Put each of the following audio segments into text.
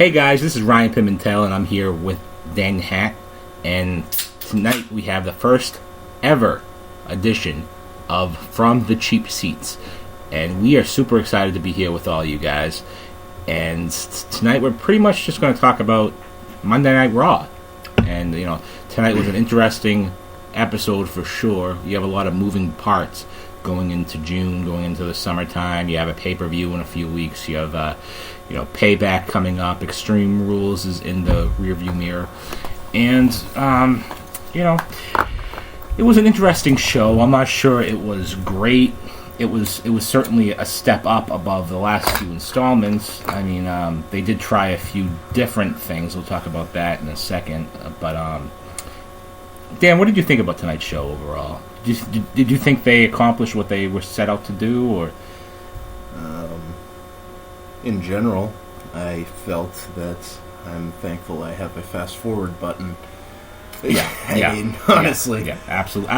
Hey guys, this is Ryan Pimentel, and I'm here with Dan Hatt. And tonight we have the first ever edition of From the Cheap Seats. And we are super excited to be here with all you guys. And tonight we're pretty much just going to talk about Monday Night Raw. And, you know, tonight was an interesting episode for sure. You have a lot of moving parts going into June, going into the summertime. You have a pay-per-view in a few weeks. You have, Payback coming up. Extreme Rules is in the rearview mirror. And, it was an interesting show. I'm not sure it was great. It was certainly a step up above the last few installments. I mean, they did try a few different things. We'll talk about that in a second. But, Dan, what did you think about tonight's show overall? Did you think they accomplished what they were set out to do, or? In general, I felt that I'm thankful I have a fast forward button. I mean, honestly. Yeah, absolutely.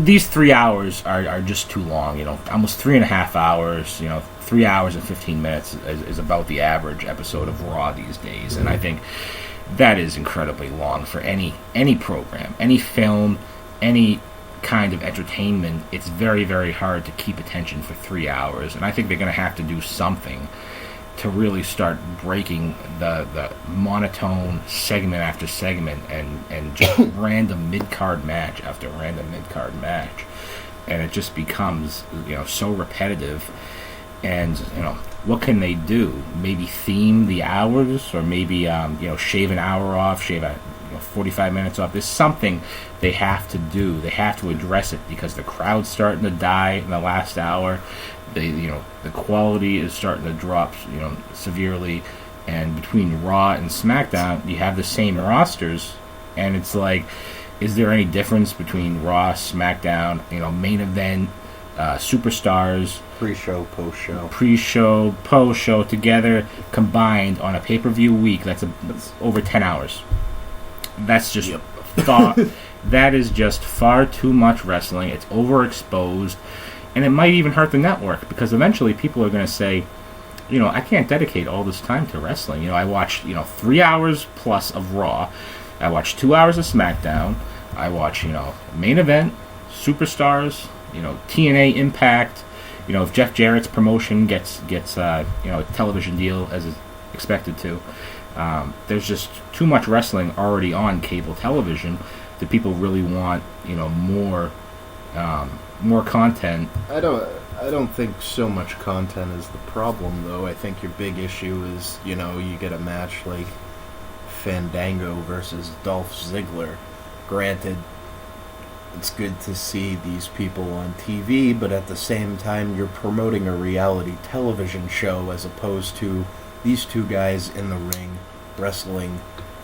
These 3 hours are just too long, almost 3.5 hours, 3 hours and 15 minutes is about the average episode of Raw these days. And I think that is incredibly long for any program, any film, any kind of entertainment. It's very, very hard to keep attention for 3 hours, and I think they're going to have to do something to really start breaking the monotone segment after segment and just random mid-card match after random mid-card match, and it just becomes so repetitive. And what can they do? Maybe theme the hours, or maybe shave an hour off, shave 45 minutes off. There's something they have to do. They have to address it because the crowd's starting to die in the last hour. The quality is starting to drop severely. And between Raw and SmackDown, you have the same rosters, and it's like, is there any difference between Raw, SmackDown, main event, superstars, pre-show, post-show together, combined on a pay-per-view week? That's over 10 hours. That's just thought. That is just far too much wrestling. It's overexposed, and it might even hurt the network, because eventually people are going to say, I can't dedicate all this time to wrestling. I watch 3 hours plus of Raw. I watch 2 hours of SmackDown. I watch main event, superstars, TNA, Impact. If Jeff Jarrett's promotion gets a television deal as is expected to. There's just too much wrestling already on cable television. Do people really want more content? I don't think so much content is the problem, though. I think your big issue is you get a match like Fandango versus Dolph Ziggler. Granted, it's good to see these people on TV, but at the same time you're promoting a reality television show as opposed to these two guys in the ring wrestling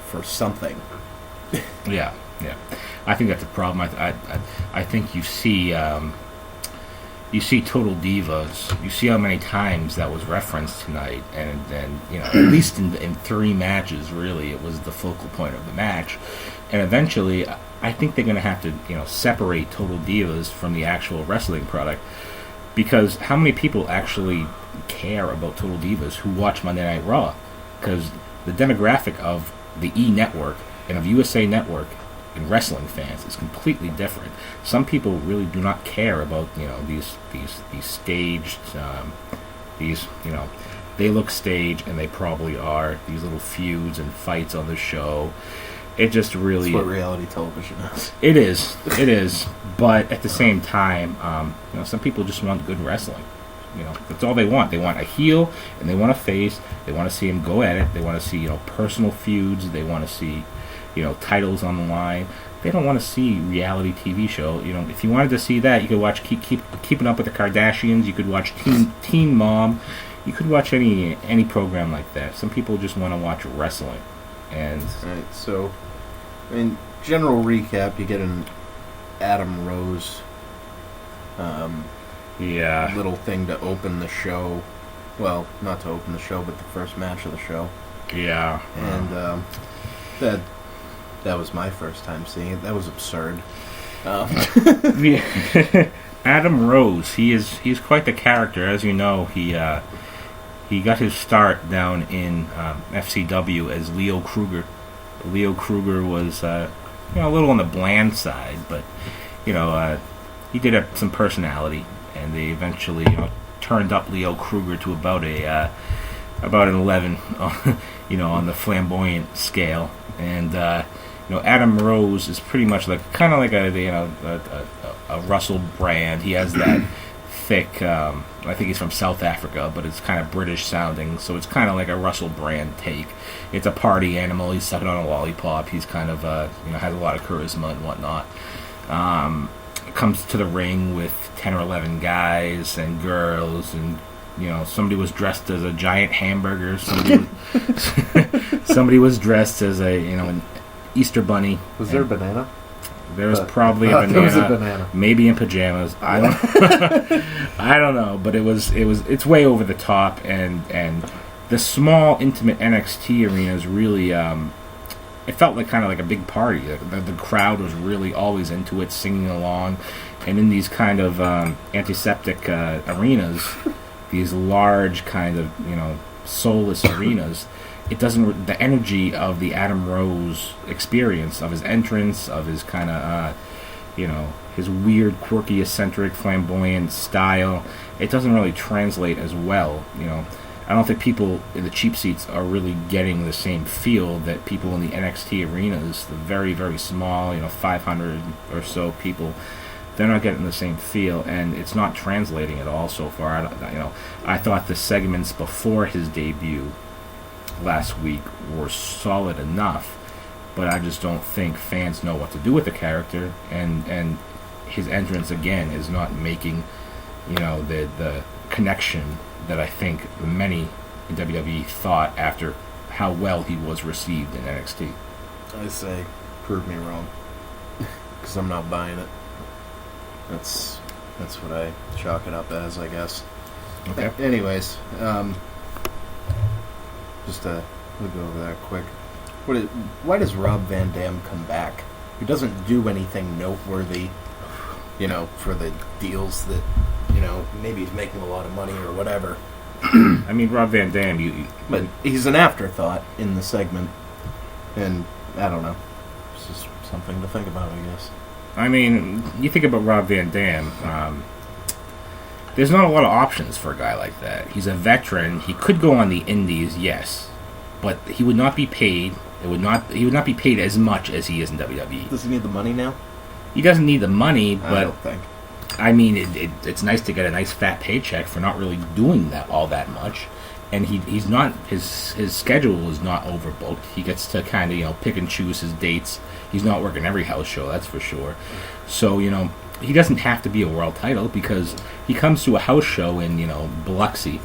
for something. Yeah. I think that's a problem. I think you see Total Divas. You see how many times that was referenced tonight, and at least in 3 matches, really, it was the focal point of the match. And eventually, I think they're going to have to separate Total Divas from the actual wrestling product, because how many people actually care about Total Divas who watch Monday Night Raw? Because the demographic of the E! Network and of USA Network and wrestling fans is completely different. Some people really do not care about these staged they look staged, and they probably are, these little feuds and fights on the show. It just really... That's what reality television is. It is. But at the same time, some people just want good wrestling. That's all they want. They want a heel, and they want a face. They want to see him go at it. They want to see, personal feuds. They want to see, titles on the line. They don't want to see reality TV show. If you wanted to see that, you could watch Keeping Up with the Kardashians. You could watch Teen Mom. You could watch any program like that. Some people just want to watch wrestling. And right, so, general recap, you get an Adam Rose little thing to open the show. Well, not to open the show, but the first match of the show. Yeah. And that was my first time seeing it. That was absurd. Adam Rose, he's quite the character. As you know, he He got his start down in FCW as Leo Kruger. Leo Kruger was a little on the bland side, but he did have some personality, and they eventually turned up Leo Kruger to about an 11, on the flamboyant scale, and Adam Rose is pretty much kind of like a Russell Brand. He has that thick. I think he's from South Africa, but it's kind of British sounding, so it's kind of like a Russell Brand take. It's a party animal. He's sucking on a lollipop. He's kind of has a lot of charisma and whatnot. Comes to the ring with 10 or 11 guys and girls, and somebody was dressed as a giant hamburger. Somebody was dressed as an Easter bunny. Was there a banana? There was probably a banana, maybe in pajamas. I don't know, but it's way over the top, and the small, intimate NXT arenas really, it felt kind of like a big party. The crowd was really always into it, singing along, and in these kind of antiseptic arenas, these large kind of soulless arenas, it doesn't. The energy of the Adam Rose experience, of his entrance, of his kind of his weird, quirky, eccentric, flamboyant style, it doesn't really translate as well. I don't think people in the cheap seats are really getting the same feel that people in the NXT arenas, the very, very small, 500 or so people, they're not getting the same feel, and it's not translating at all so far. I thought the segments before his debut last week were solid enough, but I just don't think fans know what to do with the character, and his entrance again is not making the connection that I think many in WWE thought after how well he was received in NXT. I say, prove me wrong, because I'm not buying it. That's what I chalk it up as, I guess. Okay. Anyways, we'll go over that quick. Why does Rob Van Dam come back? He doesn't do anything noteworthy, for the deals that, maybe he's making a lot of money or whatever. I mean, Rob Van Dam, but he's an afterthought in the segment, and I don't know. It's just something to think about, I guess. I mean, you think about Rob Van Dam, there's not a lot of options for a guy like that. He's a veteran. He could go on the indies, yes, but he would not be paid. He would not be paid as much as he is in WWE. Does he need the money now? He doesn't need the money, but I don't think. I mean, it's nice to get a nice fat paycheck for not really doing all that much, and he's not his schedule is not overbooked. He gets to kind of pick and choose his dates. He's not working every house show, that's for sure. So he doesn't have to be a world title because he comes to a house show in Biloxi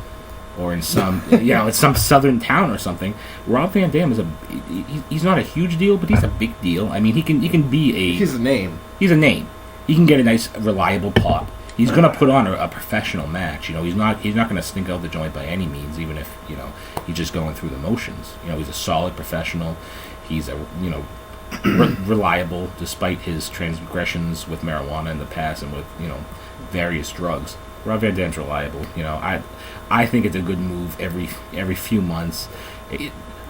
or in some in some southern town or something. Rob Van Dam is he's not a huge deal, but he's a big deal. I mean, he can be he's a name. He's a name. He can get a nice, reliable pop. He's going to put on a professional match. He's not going to stink out the joint by any means, even if he's just going through the motions. He's a solid professional. He's a reliable despite his transgressions with marijuana in the past and with various drugs. Rob Van Dam's reliable. I think it's a good move every few months.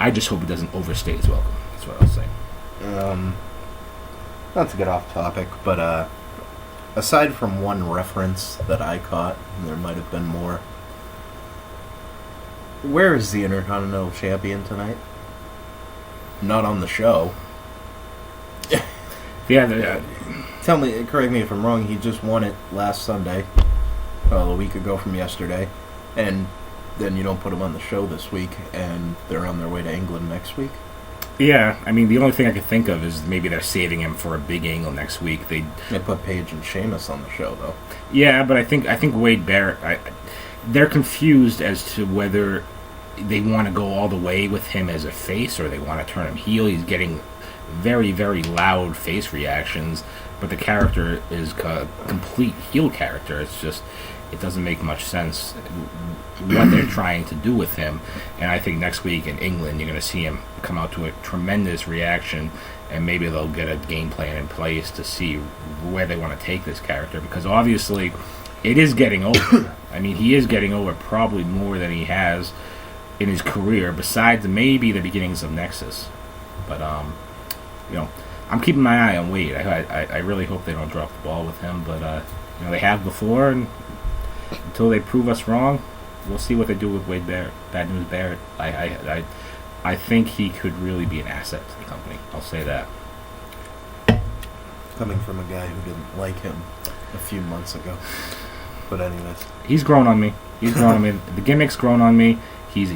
I just hope it doesn't overstay his welcome. That's what I'll say. Not to get off topic, but aside from one reference that I caught, and there might have been more, where is the Intercontinental Champion tonight? Not on the show. Yeah. Correct me if I'm wrong, he just won it last Sunday, a week ago from yesterday, and then you don't put him on the show this week, and they're on their way to England next week? Yeah, I mean, the only thing I could think of is maybe they're saving him for a big angle next week. They put Paige and Sheamus on the show, though. Yeah, but I think Wade Barrett, they're confused as to whether they want to go all the way with him as a face or they want to turn him heel. He's getting very, very loud face reactions, but the character is a complete heel character. It's just, it doesn't make much sense what they're trying to do with him. And I think next week in England, you're going to see him come out to a tremendous reaction, and maybe they'll get a game plan in place to see where they want to take this character. Because obviously, it is getting over. I mean, he is getting over probably more than he has in his career, besides maybe the beginnings of Nexus. But I'm keeping my eye on Wade. I really hope they don't drop the ball with him, but they have before, and until they prove us wrong, we'll see what they do with Wade Barrett. Bad News Barrett. I think he could really be an asset to the company. I'll say that. Coming from a guy who didn't like him a few months ago. But anyways. He's grown on me. The gimmick's grown on me. He's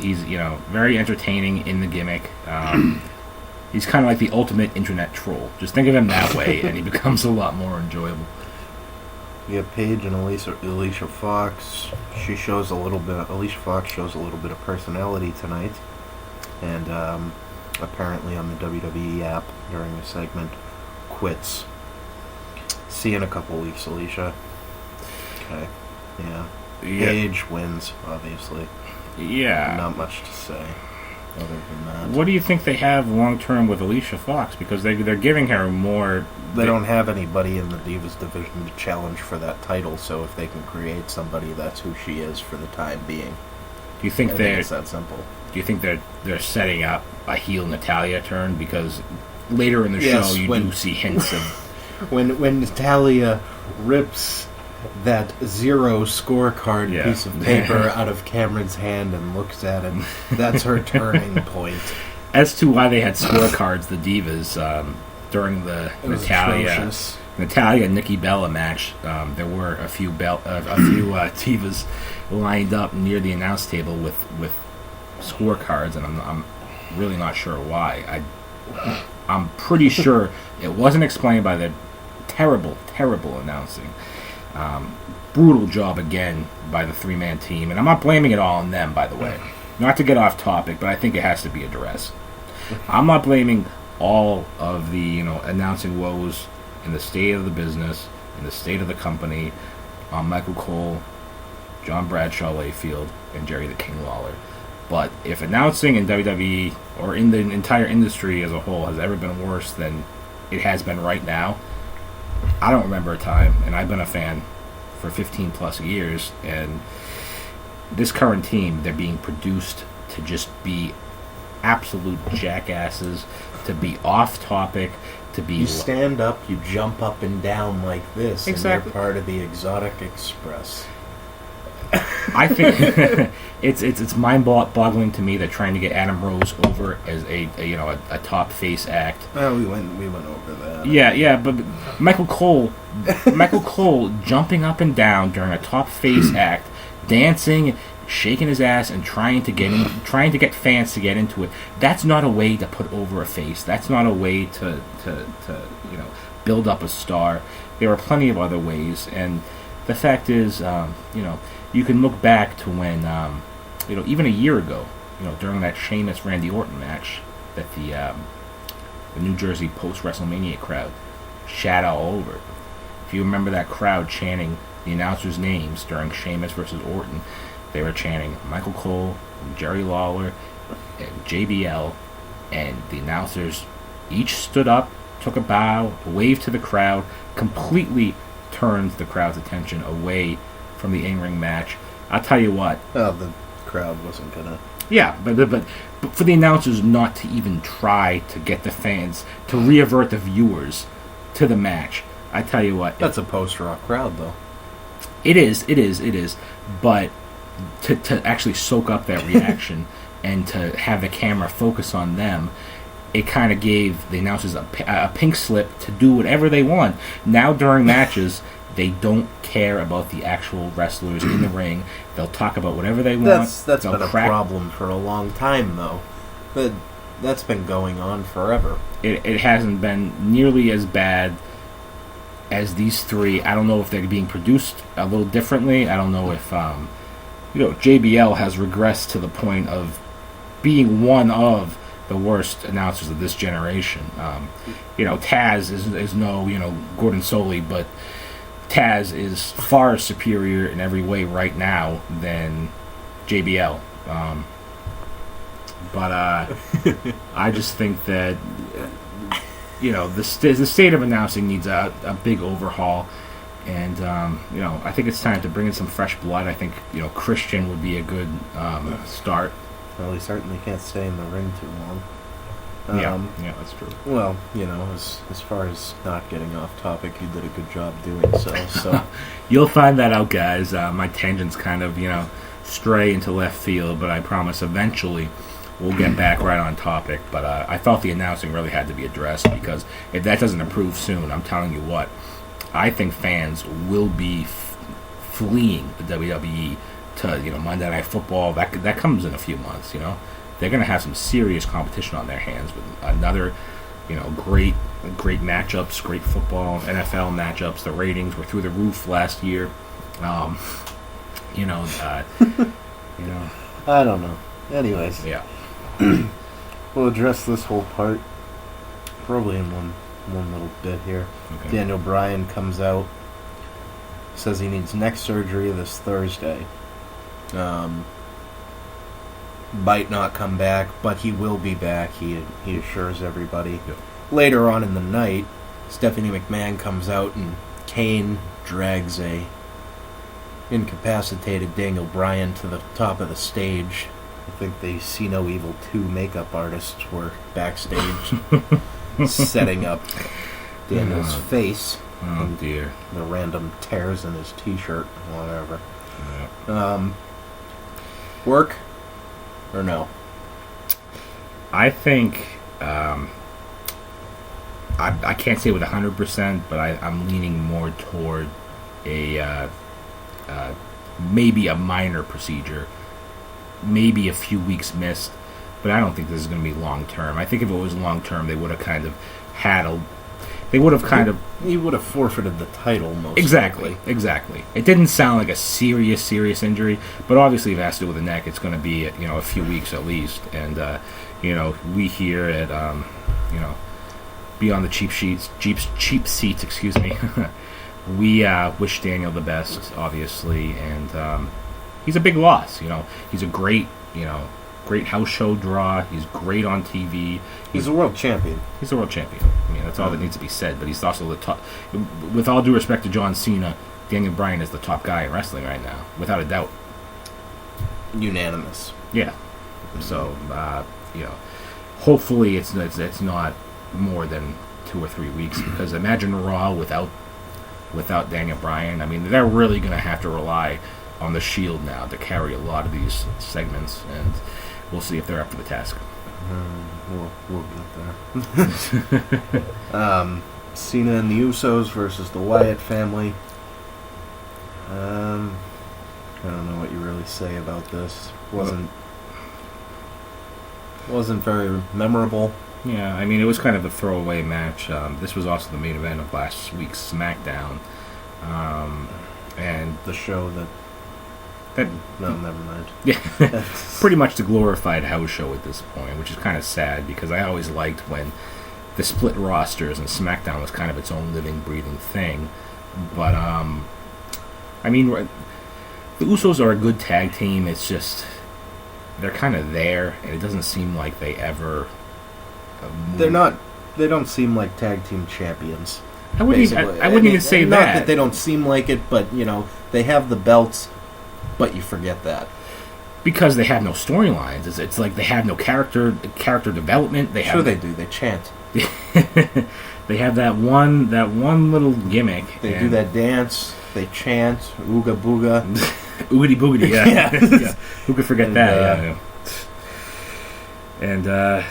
very entertaining in the gimmick. He's kind of like the ultimate internet troll. Just think of him that way, and he becomes a lot more enjoyable. We have Paige and Alicia Fox. Alicia Fox shows a little bit of personality tonight, and apparently on the WWE app during a segment, quits. See you in a couple weeks, Alicia. Okay. Yeah. Paige wins, obviously. Yeah. Not much to say other than that. What do you think they have long term with Alicia Fox? Because they're giving her more. They don't have anybody in the Divas division to challenge for that title, so if they can create somebody, that's who she is for the time being. Do you think it's that simple? Do you think they're setting up a heel Natalya turn? Because later in the show you do see hints of when Natalya rips that 0 scorecard piece of paper out of Cameron's hand and looks at it, that's her turning point. As to why they had scorecards, the Divas, during the Natalya Nikki Bella match, there were a few Divas lined up near the announce table with scorecards, and I'm really not sure why. I'm pretty sure it wasn't explained by the terrible announcing. Brutal job again by the 3-man team, and I'm not blaming it all on them, by the way. Not to get off topic, but I think it has to be addressed. I'm not blaming all of the announcing woes in the state of the business, in the state of the company, on Michael Cole, John Bradshaw Layfield, and Jerry the King Lawler. But if announcing in WWE or in the entire industry as a whole has ever been worse than it has been right now, I don't remember a time, and I've been a fan for 15 plus years, and this current team, they're being produced to just be absolute jackasses, to be off topic, to be... You stand up, you jump up and down like this, exactly. And you're part of the Exotic Express. I think it's mind-boggling to me that trying to get Adam Rose over as a top face act. Well, we went over that. Yeah, but Michael Cole jumping up and down during a top face act, dancing, shaking his ass, and trying to get fans to get into it. That's not a way to put over a face. That's not a way to build up a star. There are plenty of other ways, and the fact is, you can look back to when, even a year ago, during that Sheamus Randy Orton match, that the New Jersey post WrestleMania crowd shat all over. If you remember that crowd chanting the announcers' names during Sheamus versus Orton, they were chanting Michael Cole, Jerry Lawler, and JBL, and the announcers each stood up, took a bow, waved to the crowd, completely turned the crowd's attention away from the in-ring match. I'll tell you what. Well, the crowd wasn't gonna. Yeah, but for the announcers not to even try to get the fans to reavert the viewers to the match, I tell you what. That's a post-rock crowd, though. It is. But to actually soak up that reaction and to have the camera focus on them, it kind of gave the announcers a pink slip to do whatever they want. Now during matches, they don't care about the actual wrestlers in the ring. They'll talk about whatever they want. That's been a problem for a long time, though. But that's been going on forever. It hasn't been nearly as bad as these three. I don't know if they're being produced a little differently. I don't know if JBL has regressed to the point of being one of the worst announcers of this generation. Taz is no Gordon Soley, but Taz is far superior in every way right now than JBL. But I just think that the state of announcing needs a big overhaul, And, I think it's time to bring in some fresh blood. I think, Christian would be a good start. Well, he certainly can't stay in the ring too long. Yeah, that's true. Well, as far as not getting off topic, you did a good job doing so. So you'll find that out, guys. My tangents kind of, stray into left field, but I promise eventually we'll get back right on topic. But I felt the announcing really had to be addressed, because if that doesn't improve soon, I'm telling you what, I think fans will be fleeing the WWE to Monday Night Football. That comes in a few months. They're going to have some serious competition on their hands with another, great matchups, great football, NFL matchups. The ratings were through the roof last year. I don't know. Anyways, yeah, we'll address this whole part probably in one little bit here. Okay. Daniel Bryan comes out, says he needs neck surgery this Thursday. Might not come back, but he will be back. He assures everybody. Yep. Later on in the night, Stephanie McMahon comes out and Kane drags a incapacitated Daniel Bryan to the top of the stage. I think the See No Evil 2 makeup artists were backstage setting up Daniel's face. Oh dear. The random tears in his t-shirt, whatever. Yeah. Work or no? I think I can't say with 100%, but I'm leaning more toward a maybe a minor procedure, maybe a few weeks missed, but I don't think this is going to be long term. I think if it was long term, they would have kind of he would have forfeited the title most exactly likely. Exactly. It didn't sound like a serious injury, but obviously if it has to do with the neck, it's going to be a few weeks at least. And we here at Beyond the Cheap Seats, excuse me. We wish Daniel the best, obviously, and he's a big loss. He's a great house show draw. He's great on TV. He's a world champion. He's a world champion. I mean, that's all that needs to be said. But he's also the top. With all due respect to John Cena, Daniel Bryan is the top guy in wrestling right now, without a doubt. Unanimous. Yeah. So, hopefully it's not more than 2 or 3 weeks, because imagine Raw without Daniel Bryan. I mean, they're really going to have to rely on the Shield now to carry a lot of these segments, and we'll see if they're up to the task. We'll get there. Cena and the Usos versus the Wyatt family. I don't know what you really say about this. Wasn't very memorable. Yeah, I mean, it was kind of a throwaway match. This was also the main event of last week's SmackDown, and the show that no, never mind. Yeah, pretty much the glorified house show at this point, which is kind of sad, because I always liked when the split rosters and SmackDown was kind of its own living, breathing thing. But I mean, the Usos are a good tag team. It's just they're kind of there, and it doesn't seem like they ever. They're not. They don't seem like tag team champions. I wouldn't even say not that. That they don't seem like it, but they have the belts. But you forget that because they have no storylines. It's like they have no character development. They do. They chant. They have that one little gimmick. They do that dance. They chant. Ooga booga. Oogity boogity. Yeah. Yeah. Who could forget that? Yeah. And the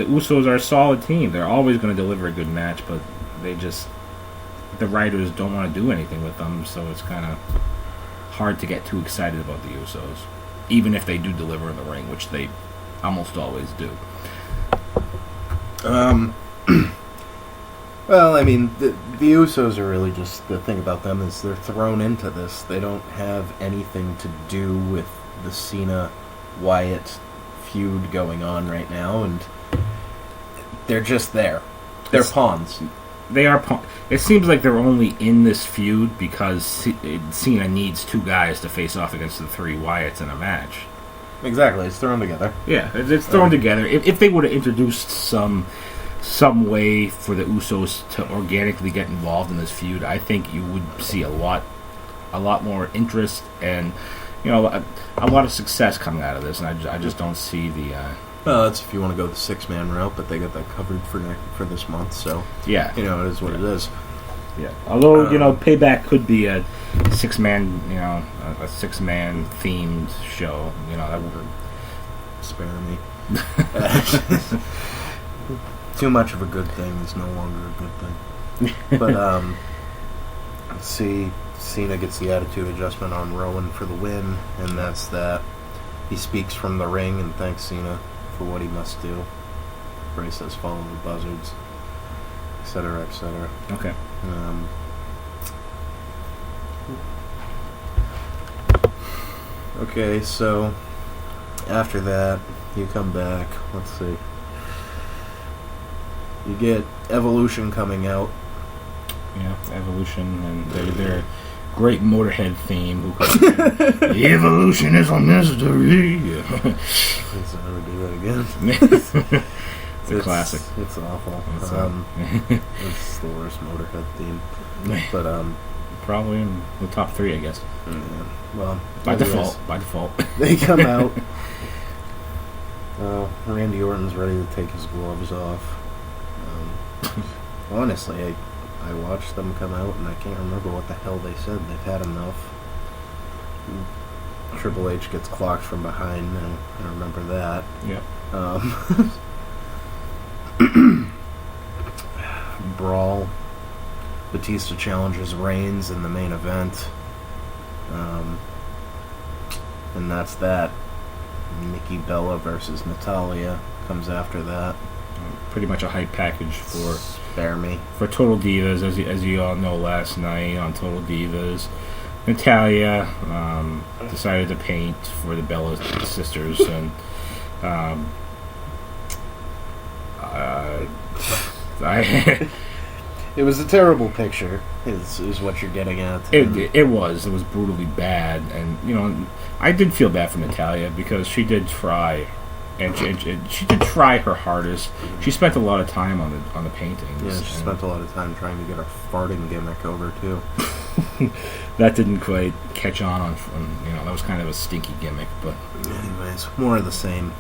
Usos are a solid team. They're always going to deliver a good match, but the writers don't want to do anything with them, so it's kind of hard to get too excited about the Usos, even if they do deliver in the ring, which they almost always do. Well, I mean, the Usos are really just, the thing about them is they're thrown into this. They don't have anything to do with the Cena-Wyatt feud going on right now, and they're just there. They're pawns. They are. It seems like they're only in this feud because Cena needs 2 guys to face off against the 3 Wyatts in a match. Exactly, it's thrown together. Yeah, it's thrown together. If they would have introduced some some way for the Usos to organically get involved in this feud, I think you would see a lot more interest and a lot of success coming out of this. And I just don't see the. Well, that's if you want to go the 6-man route, but they got that covered for this month. So yeah, it is what it is. Yeah. Although Payback could be a 6-man, a 6-man themed show. That would spare me. Too much of a good thing is no longer a good thing. But let's see. Cena gets the attitude adjustment on Rowan for the win, and that's that. He speaks from the ring and thanks Cena for what he must do. Bray says follow the buzzards, etc., etc. Okay. Okay, so after that, you come back. Let's see. You get Evolution coming out. Yeah, Evolution, and their great Motorhead theme. The evolution is a mystery. Let's never do that again. It's a classic. It's awful. It's the worst Motorhead theme. But probably in the top 3, I guess. Yeah. Well, by default. They come out. Randy Orton's ready to take his gloves off. Honestly, I watched them come out, and I can't remember what the hell they said. They've had enough. Triple H gets clocked from behind. Now I remember that. Yeah. Brawl. Batista challenges Reigns in the main event. And that's that. Nikki Bella versus Natalya comes after that. Pretty much a hype package for Spare me. For Total Divas, as you all know, last night on Total Divas, Natalya decided to paint for the Bella sisters, and it was a terrible picture. Is what you're getting at. It was brutally bad, and I did feel bad for Natalya because she did try. And she did try her hardest. She spent a lot of time on the paintings. Yeah, she spent a lot of time trying to get her farting gimmick over too. That didn't quite catch on that was kind of a stinky gimmick. But anyways, more of the same.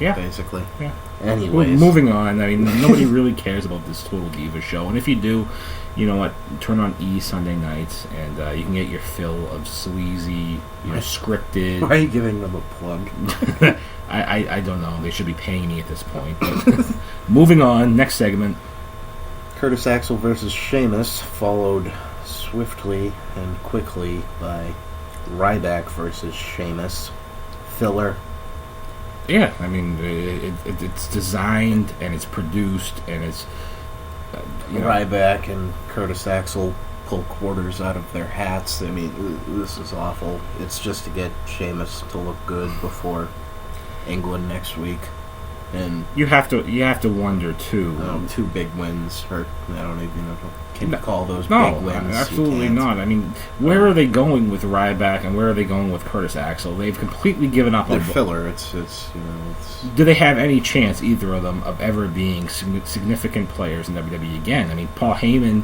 Yeah, basically. Yeah. Anyways, well, moving on. I mean, nobody really cares about this Total Diva show, and if you do, you know what? Turn on E Sunday nights, and you can get your fill of sleazy, scripted. Why are you giving them a plug? I don't know. They should be paying me at this point. But moving on, next segment. Curtis Axel versus Sheamus, followed swiftly and quickly by Ryback versus Sheamus. Filler. Yeah, I mean, it's designed and it's produced and it's... Ryback and Curtis Axel pull quarters out of their hats. I mean, this is awful. It's just to get Sheamus to look good before England next week. And you have to wonder too. 2 big wins, or I don't even know. Can you call those big wins? No, absolutely not. I mean, where are they going with Ryback and where are they going with Curtis Axel? They've completely given up on filler. It's Do they have any chance, either of them, of ever being significant players in WWE again? I mean, Paul Heyman.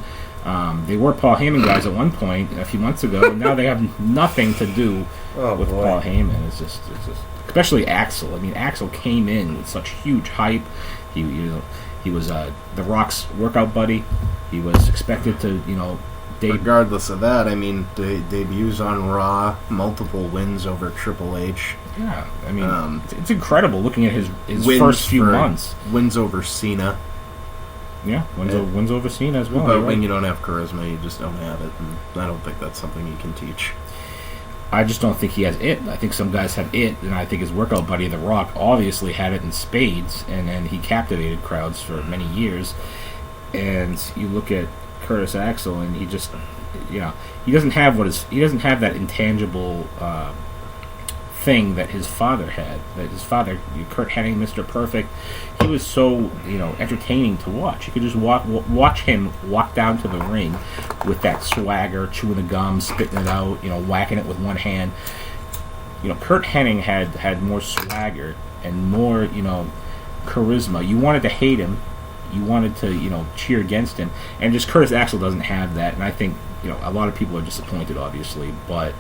They were Paul Heyman guys at one point a few months ago, and now they have nothing to do with Paul Heyman. It's just especially Axel. I mean, Axel came in with such huge hype. He was The Rock's workout buddy. He was expected to regardless of that, I mean, debuts on Raw, multiple wins over Triple H. Yeah, I mean, it's incredible looking at his first few months. Wins over Cena. Yeah, wins over Cena as well. But when you don't have charisma, you just don't have it, and I don't think that's something you can teach. I just don't think he has it. I think some guys have it, and I think his workout buddy, The Rock, obviously had it in spades, and he captivated crowds for many years. And you look at Curtis Axel, and he just, he doesn't have that intangible thing that his father had. That his father, Kurt Hennig, Mr. Perfect, he was so entertaining to watch. You could just watch him walk down to the ring with that swagger, chewing the gum, spitting it out, whacking it with one hand. Kurt Hennig had more swagger and more charisma. You wanted to hate him. You wanted to, cheer against him. And just Curtis Axel doesn't have that. And I think, a lot of people are disappointed, obviously. But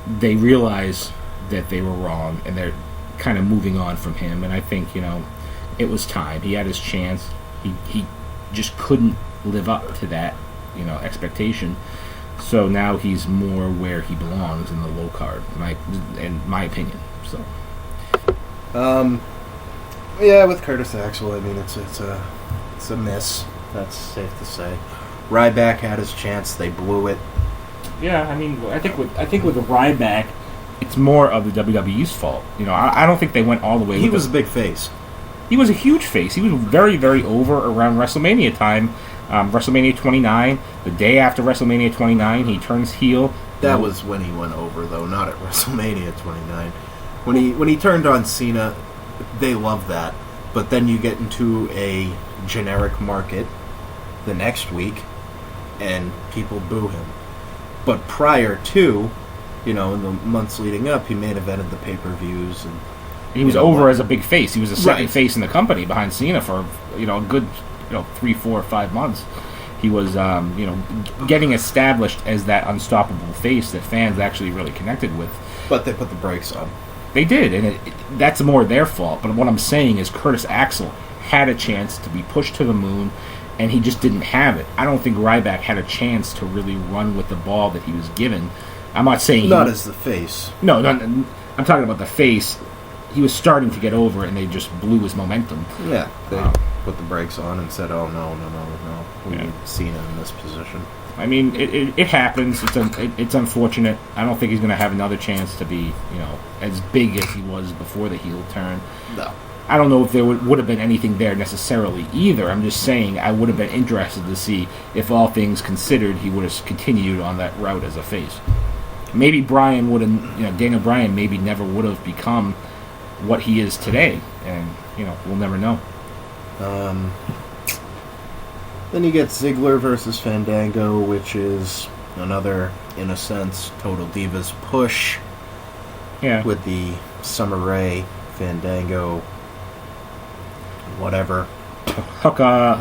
they realize that they were wrong, and they're kind of moving on from him. And I think, it was time. He had his chance. He just couldn't live up to that, expectation. So now he's more where he belongs in the low card, in my opinion. So, yeah, with Curtis Axel, I mean it's a miss. That's safe to say. Ryback had his chance; they blew it. Yeah, I mean, I think with the Ryback, it's more of the WWE's fault. I don't think they went all the way. He was a big face. He was a huge face. He was very, very over around WrestleMania time. WrestleMania 29, the day after WrestleMania 29, he turns heel. That was when he went over, though, not at WrestleMania 29. When he turned on Cena, they loved that. But then you get into a generic market the next week, and people boo him. But prior to, in the months leading up, he main evented the pay-per-views. And he was over as a big face. He was a second face in the company behind Cena for, a good 3, 4, 5 months. He was, getting established as that unstoppable face that fans actually really connected with. But they put the brakes on. They did, and that's more their fault. But what I'm saying is Curtis Axel had a chance to be pushed to the moon, and he just didn't have it. I don't think Ryback had a chance to really run with the ball that he was given. I'm not saying... Not as the face. No, I'm talking about the face. He was starting to get over, and they just blew his momentum. Yeah, they put the brakes on and said, "Oh no, we need Cena in this position." I mean, it happens. It's unfortunate. I don't think he's going to have another chance to be, as big as he was before the heel turn. No. I don't know if there would have been anything there necessarily either. I'm just saying I would have been interested to see if, all things considered, he would have continued on that route as a face. Maybe Bryan would have, Daniel Bryan maybe never would have become what he is today, and we'll never know. Then you get Ziggler versus Fandango, which is another, in a sense, Total Divas push. Yeah. With the Summer Rae, Fandango, whatever.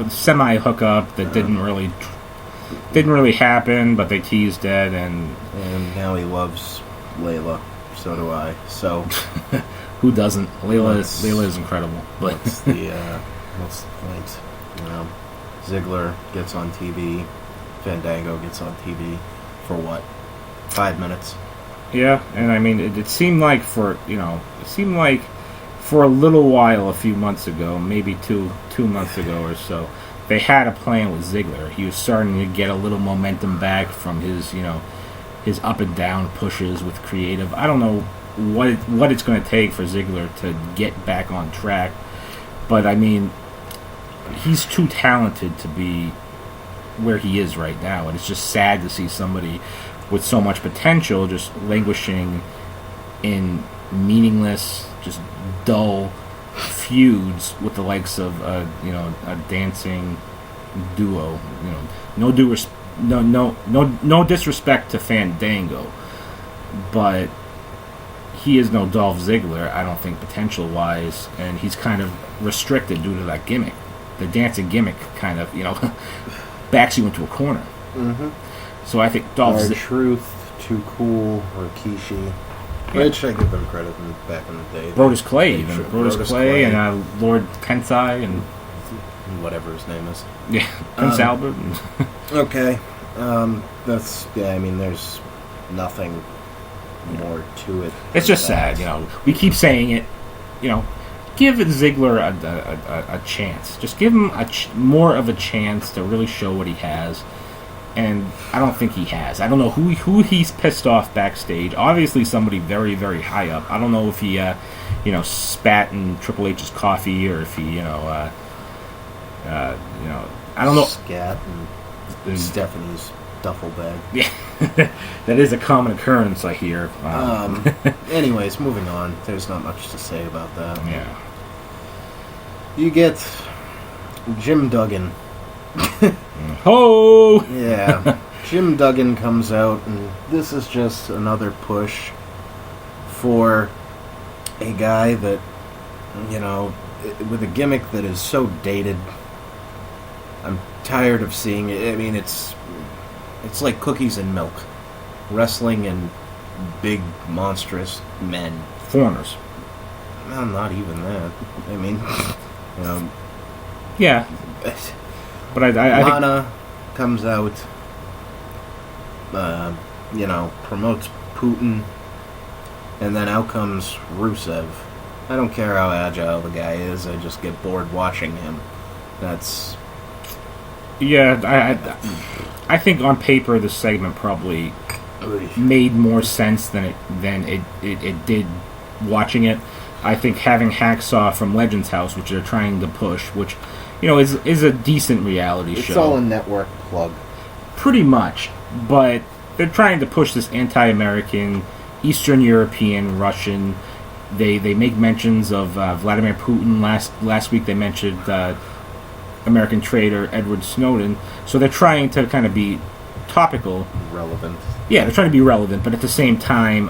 Semi hookup that didn't really happen, but they teased it, and now he loves Layla. So do I. So. Who doesn't? Layla is incredible. But what's the point? Ziggler gets on TV, Fandango gets on TV for what? 5 minutes. Yeah, and I mean it seemed like for a little while a few months ago, maybe two months ago or so, they had a plan with Ziggler. He was starting to get a little momentum back from his his up and down pushes with creative. I don't know what it's going to take for Ziggler to get back on track, but I mean, he's too talented to be where he is right now, and it's just sad to see somebody with so much potential just languishing in meaningless, just dull feuds with the likes of a dancing duo. No disrespect to Fandango, but he is no Dolph Ziggler, I don't think, potential-wise, and he's kind of restricted due to that gimmick. The dancing gimmick kind of, backs you into a corner. Mm-hmm. So I think Dolph Truth, Too Cool, Rikishi, which I give them credit back in the day. Brodus Clay, and Lord Tensai, and whatever his name is. Yeah, Prince Albert. Okay. There's nothing more to it. It's just sad, We keep saying it, Give Ziggler a chance. Just give him more of a chance to really show what he has. And I don't think he has. I don't know who he's pissed off backstage. Obviously, somebody very, very high up. I don't know if he, spat in Triple H's coffee, or if he, I don't know. Scat in Stephanie's duffel bag. Yeah, that is a common occurrence, I hear. Anyways, moving on. There's not much to say about that. Yeah. You get Jim Duggan. Ho! Yeah. Jim Duggan comes out, and this is just another push for a guy that, with a gimmick that is so dated I'm tired of seeing it. I mean, it's like cookies and milk. Wrestling and big, monstrous men. Foreigners. Well, not even that. I mean, you know... Yeah. But I Lana comes out, promotes Putin, and then out comes Rusev. I don't care how agile the guy is, I just get bored watching him. That's... Yeah, I think on paper this segment probably made more sense than it did watching it. I think having Hacksaw from Legends House, which they're trying to push, which, is a decent reality show. It's all a network plug. Pretty much. But they're trying to push this anti-American, Eastern European, Russian. They make mentions of Vladimir Putin. Last week they mentioned American trader Edward Snowden. So they're trying to kind of be topical. Relevant. Yeah, they're trying to be relevant, but at the same time,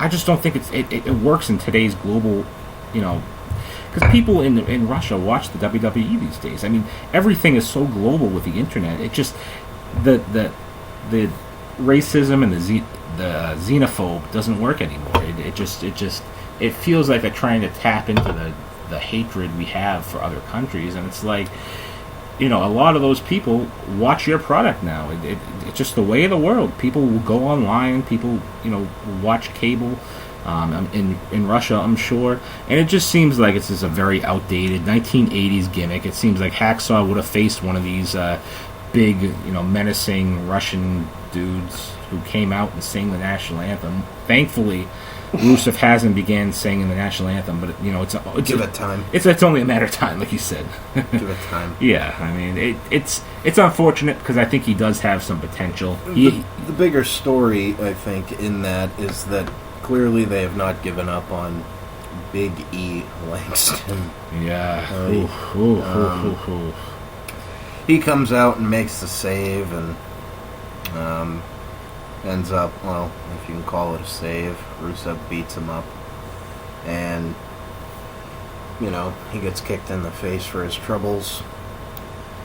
I just don't think it works in today's global, because people in Russia watch the WWE these days. I mean, everything is so global with the internet. It just the racism and the xenophobe doesn't work anymore. It feels like they're trying to tap into the hatred we have for other countries, and it's like, a lot of those people watch your product now. It's just the way of the world. People will go online. People, watch cable in Russia, I'm sure. And it just seems like it's just a very outdated 1980s gimmick. It seems like Hacksaw would have faced one of these big, menacing Russian dudes who came out and sang the national anthem. Thankfully, Rusev hasn't began singing the national anthem, but it's Give it time. It's only a matter of time, like you said. Give it time. Yeah, I mean it's unfortunate because I think he does have some potential. The bigger story, I think, in that is that clearly they have not given up on Big E Langston. Yeah. He comes out and makes the save and ends up, well, if you can call it a save, Rusev beats him up. And, he gets kicked in the face for his troubles.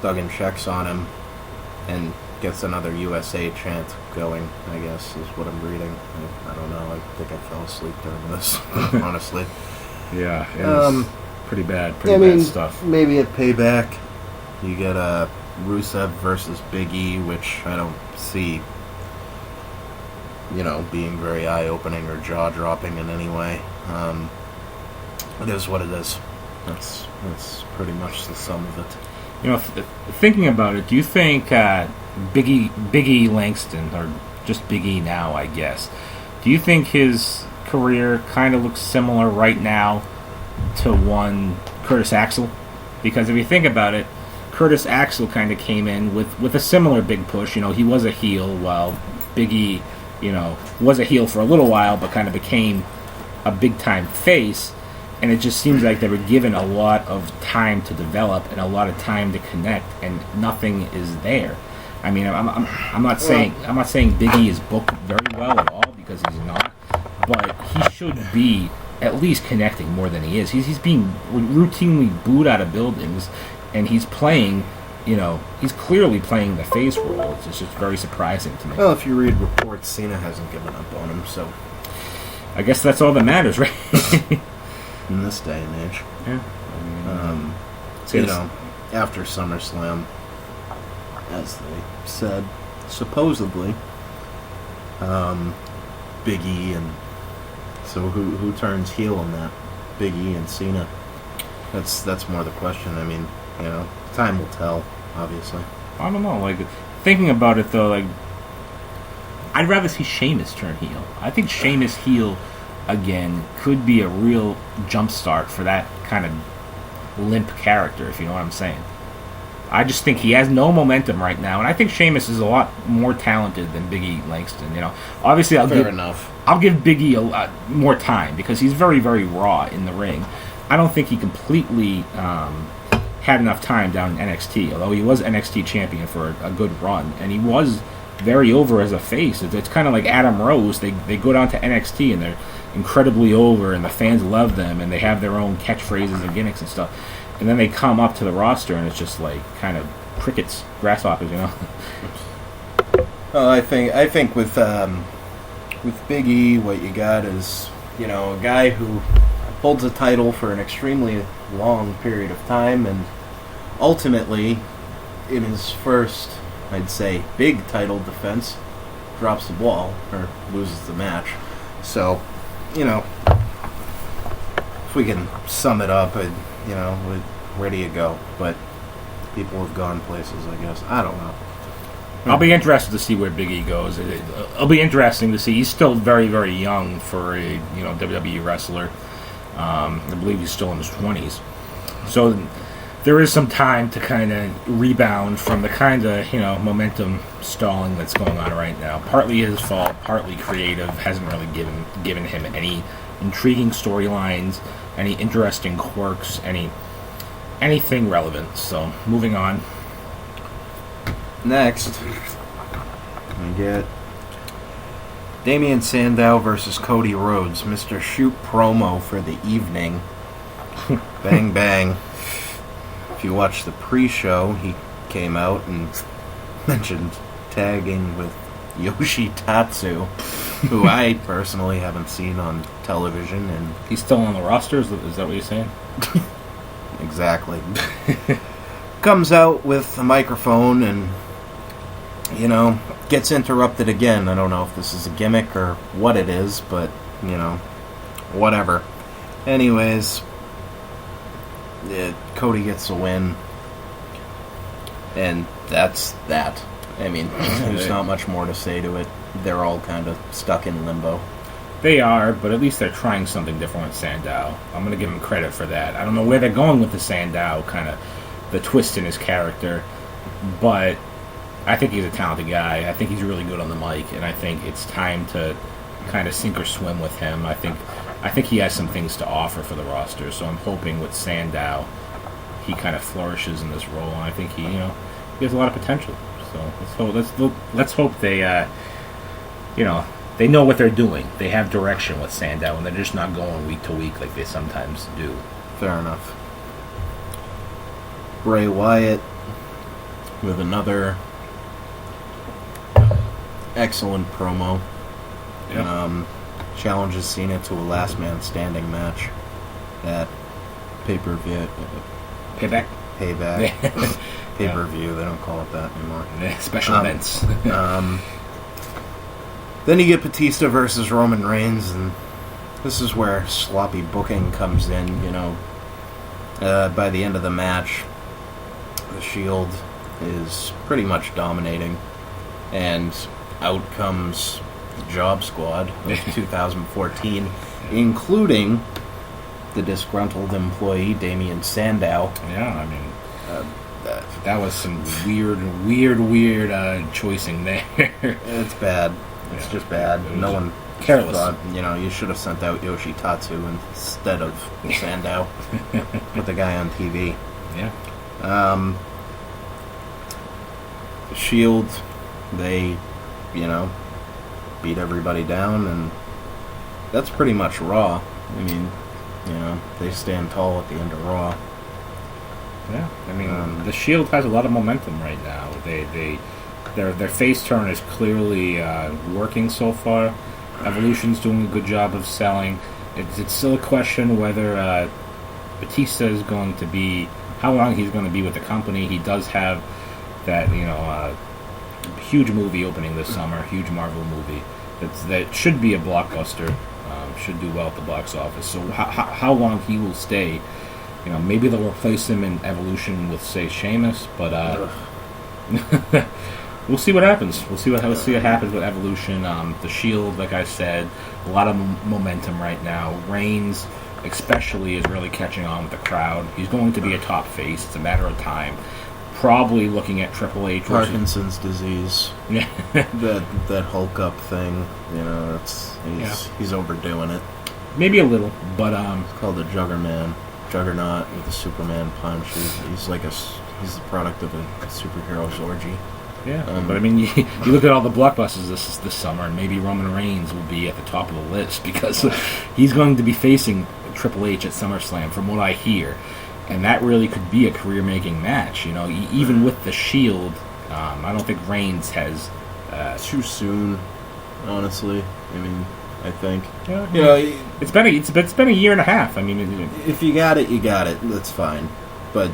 Duggan checks on him and gets another USA chant going, I guess, is what I'm reading. I don't know. I think I fell asleep during this, honestly. Yeah, it was pretty bad. Bad stuff. Maybe at Payback, you get Rusev versus Big E, which I don't see, being very eye-opening or jaw-dropping in any way. It is what it is. That's pretty much the sum of it. Thinking about it, do you think Big E Langston, or just Big E now, I guess, do you think his career kind of looks similar right now to one Curtis Axel? Because if you think about it, Curtis Axel kind of came in with a similar big push. He was a heel, while Big E, was a heel for a little while, but kind of became a big-time face. And it just seems like they were given a lot of time to develop and a lot of time to connect, and nothing is there. I mean, I'm not saying Big E is booked very well at all, because he's not, but he should be at least connecting more than he is. He's being routinely booed out of buildings, and he's playing. He's clearly playing the face role. It's just very surprising to me. Well, if you read reports, Cena hasn't given up on him, so I guess that's all that matters, right? In this day and age. Yeah. After SummerSlam, as they said, supposedly, Big E, and so who turns heel on that? Big E and Cena. That's more the question. I mean, time will tell, obviously. I don't know. Like, thinking about it though, like, I'd rather see Sheamus turn heel. I think Sheamus heel again could be a real jump start for that kind of limp character, if you know what I'm saying. I just think he has no momentum right now, and I think Sheamus is a lot more talented than Big E Langston. Obviously, I'll give Big E a lot more time because he's very, very raw in the ring. I don't think he completely had enough time down in NXT, although he was NXT champion for a good run, and he was very over as a face. It's kind of like Adam Rose. They go down to NXT and they're incredibly over, and the fans love them, and they have their own catchphrases and gimmicks and stuff. and then they come up to the roster, and it's just like kind of crickets, grasshoppers, you know. Well, I think with Big E, what you got is, you know, a guy who holds a title for an extremely long period of time, and ultimately, in his first, I'd say, big title defense, drops the ball or loses the match. So, you know, if we can sum it up, you know, where do you go? But people have gone places, I guess. I don't know. I'll be interested to see where Big E goes. It'll be interesting to see. He's still very, very young for a WWE wrestler. I believe he's still in his 20s. So there is some time to kind of rebound from the kind of momentum stalling that's going on right now. Partly his fault, partly creative. Hasn't really given him any intriguing storylines, any interesting quirks, anything relevant. So moving on. Next, we get Damien Sandow versus Cody Rhodes. Mr. Shoot promo for the evening. Bang, bang. If you watch the pre-show, he came out and mentioned tagging with Yoshitatsu, who I personally haven't seen on television. And he's still on the roster? Is that what you're saying? Exactly. Comes out with a microphone and gets interrupted again. I don't know if this is a gimmick or what it is, but, whatever. Anyways, Cody gets a win, and that's that. I mean, there's not much more to say to it. They're all kind of stuck in limbo. They are, but at least they're trying something different with Sandow. I'm going to give him credit for that. I don't know where they're going with the Sandow, kind of the twist in his character, but I think he's a talented guy. I think he's really good on the mic, and I think it's time to kind of sink or swim with him. I think he has some things to offer for the roster, so I'm hoping with Sandow he kind of flourishes in this role, and I think he has a lot of potential. So let's hope they they know what they're doing. They have direction with Sandow, and they're just not going week to week like they sometimes do. Fair enough. Bray Wyatt with another excellent promo. Yep. Challenges Cena to a last man standing match at pay-per-view. Payback? Pay-per-view, they don't call it that anymore. Special events. Then you get Batista versus Roman Reigns, and this is where sloppy booking comes in. By the end of the match, the Shield is pretty much dominating, and out comes the Job Squad of 2014, including the disgruntled employee Damien Sandow. Yeah, I mean, that was some weird choicing there. It's bad. It's just bad. No one careless. Thought, you should have sent out Yoshitatsu instead of Sandow. Put the guy on TV. Yeah. The Shield, they, beat everybody down, and that's pretty much Raw. I mean, they stand tall at the end of Raw. Yeah, I mean, the Shield has a lot of momentum right now. Their face turn is clearly working so far. Evolution's doing a good job of selling. It's still a question whether Batista is going to be, how long he's going to be with the company. He does have that huge movie opening this summer, huge Marvel movie that should be a blockbuster, should do well at the box office. So how long he will stay, maybe they'll replace him in Evolution with, say, Sheamus, but we'll see what happens. We'll see what happens with Evolution. The Shield, like I said, a lot of momentum right now. Reigns, especially, is really catching on with the crowd. He's going to be a top face. It's a matter of time. Probably looking at Triple H. Parkinson's disease. Yeah. that Hulk up thing. He's overdoing it. Maybe a little, but it's called the Juggernaut with the Superman punch. He's the product of a superhero's orgy. Yeah, but I mean, you look at all the blockbusters this summer, and maybe Roman Reigns will be at the top of the list because he's going to be facing Triple H at SummerSlam, from what I hear. And that really could be a career-making match, even with the Shield. I don't think Reigns has... too soon, honestly. I mean, I think. It's been a year and a half. I mean... If you got it, you got it. That's fine. But,